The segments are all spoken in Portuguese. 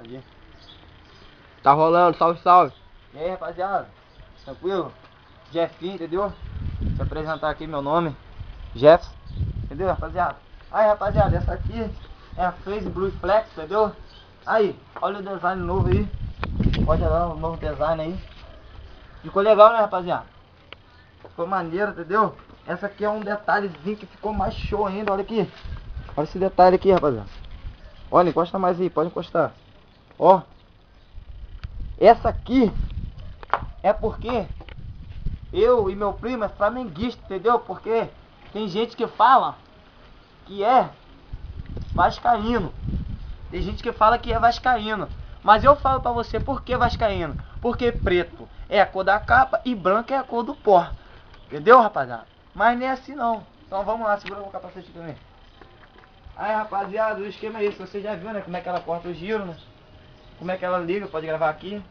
Ali. Tá rolando, salve, salve. E aí, rapaziada? Tranquilo? Jeffinho, entendeu? Vou te apresentar aqui meu nome. Jeff. Entendeu, rapaziada? Aí, rapaziada, essa aqui é a Phase Blue Flex, entendeu? Aí, olha o design novo aí. Pode olhar o novo design aí. Ficou legal, né, rapaziada? Ficou maneiro, entendeu? Essa aqui é um detalhezinho que ficou mais show ainda, olha aqui. Olha esse detalhe aqui, rapaziada. Olha, encosta mais aí, pode encostar. Ó. Essa aqui é porque eu e meu primo é flamenguista, entendeu? Porque tem gente que fala que é vascaíno. Tem gente que fala que é vascaíno. Mas eu falo pra você por que vascaíno. Porque preto é a cor da capa e branco é a cor do pó. Entendeu, rapaziada? Mas nem é assim não. Então vamos lá, segura o capacete também. Aí, rapaziada, o esquema é esse. Você já viu, né? Como é que ela corta o giro, né? Como é que ela liga, pode gravar aqui.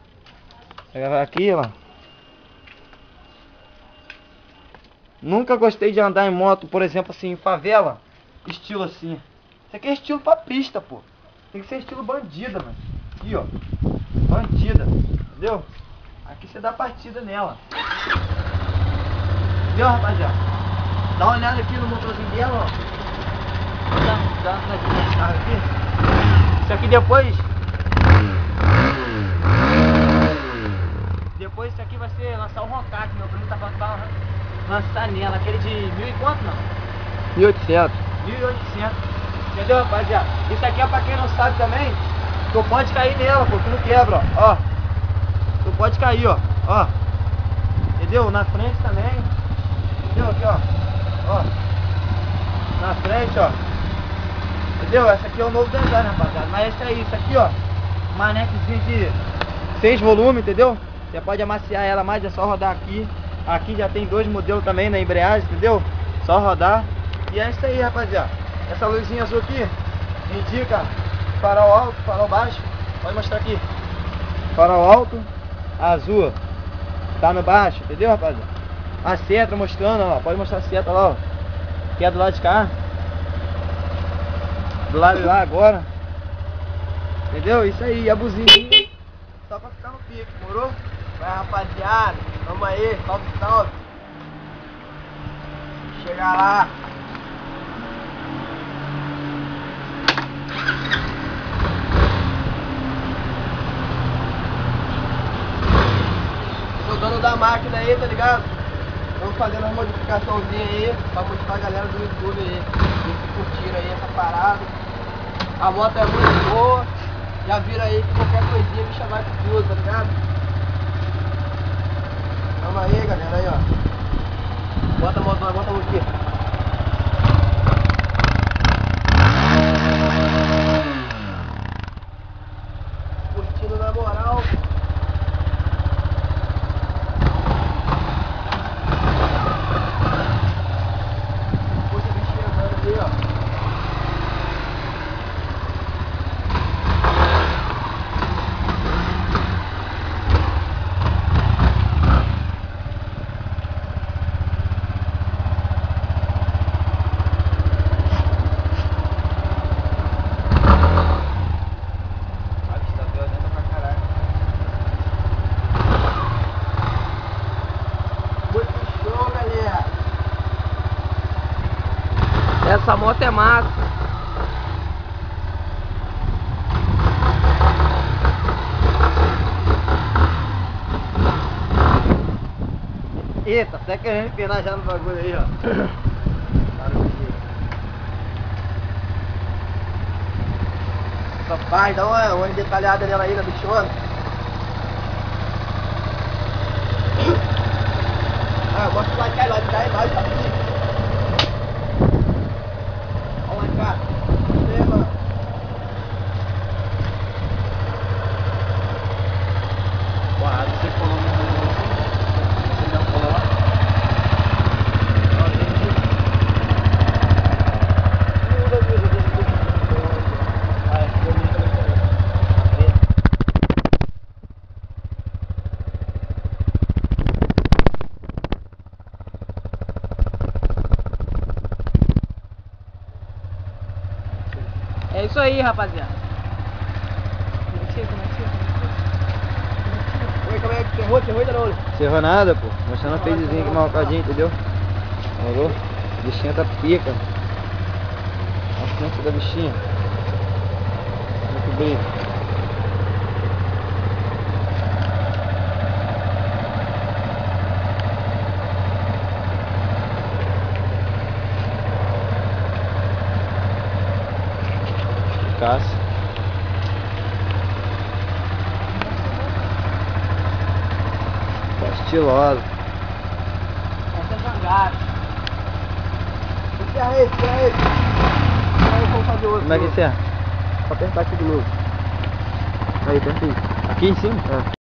Vai gravar aqui, ó. Nunca gostei de andar em moto, por exemplo, assim, em favela. Estilo assim. Isso aqui é estilo pra pista, pô. Tem que ser estilo bandida, mano. Aqui, ó. Bandida. Entendeu? Aqui você dá partida nela. Entendeu, rapaziada? Dá uma olhada aqui no motorzinho dela, ó. Dá uma carro aqui. Isso aqui depois isso aqui vai ser lançar o Rocac. Meu primo tá falando que vai lançar nela. Aquele de 1.000 e quanto, não? 1.800. 1.800. Entendeu, rapaziada? Isso aqui é pra quem não sabe também. Tu pode cair nela, pô. Tu não quebra, ó. Tu pode cair, ó. Ó. Entendeu? Na frente também. Entendeu? Aqui, ó. Ó. Na frente, ó. Entendeu? Essa aqui é o novo design, rapaziada. Mas esse aí, isso aqui, ó. Manequezinho de 6 volumes, entendeu? Você pode amaciar ela mais, é só rodar aqui. Aqui já tem 2 modelos também na embreagem, entendeu? Só rodar. E é isso aí, rapaziada. Essa luzinha azul aqui indica farol alto, farol baixo. Pode mostrar aqui. Farol alto, azul. Tá no baixo, entendeu, rapaziada? A seta mostrando, ó. Pode mostrar a seta lá, ó. Que é do lado de cá. Do lado de lá agora. Entendeu? Isso aí, a buzinha só pra ficar no pique, morou? Vai, rapaziada, vamos aí, salve, salve. Chega lá. Sou dono da máquina aí, tá ligado? Estamos fazendo uma modificaçãozinha aí pra mostrar a galera do YouTube aí. Eles curtiram aí essa parada. A moto é muito boa. Já viram aí que qualquer coisinha me chamar de tudo, tá ligado? Vamos aí, galera, aí, ó. Bota a moto aqui. Curtindo na moral. Puxa o bichinho andando ali, ó. Essa moto é massa. Eita, até querendo empinar já no bagulho aí, ó. Rapaz, dá uma detalhada nela aí na bichona. Ah, eu gosto de lá de cá embaixo, tá aqui. Olha lá de cá. Vê, mano. Uau, você colou no mundo. Você não colou lá? É isso aí, rapaziada. Cerrou ainda não, olha. Cerrou nada, pô. Mostrando a peitozinha aqui marcadinha, entendeu? Falou? Bichinha tá pica. A frente da bichinha. Muito bem. Cássio. Tá estilosa. Essa é jangada. Encerra esse. Aí vamos fazer outro. Como é que encerra? Só apertar aqui de novo. Aí, aperta aí. Aqui em cima? É.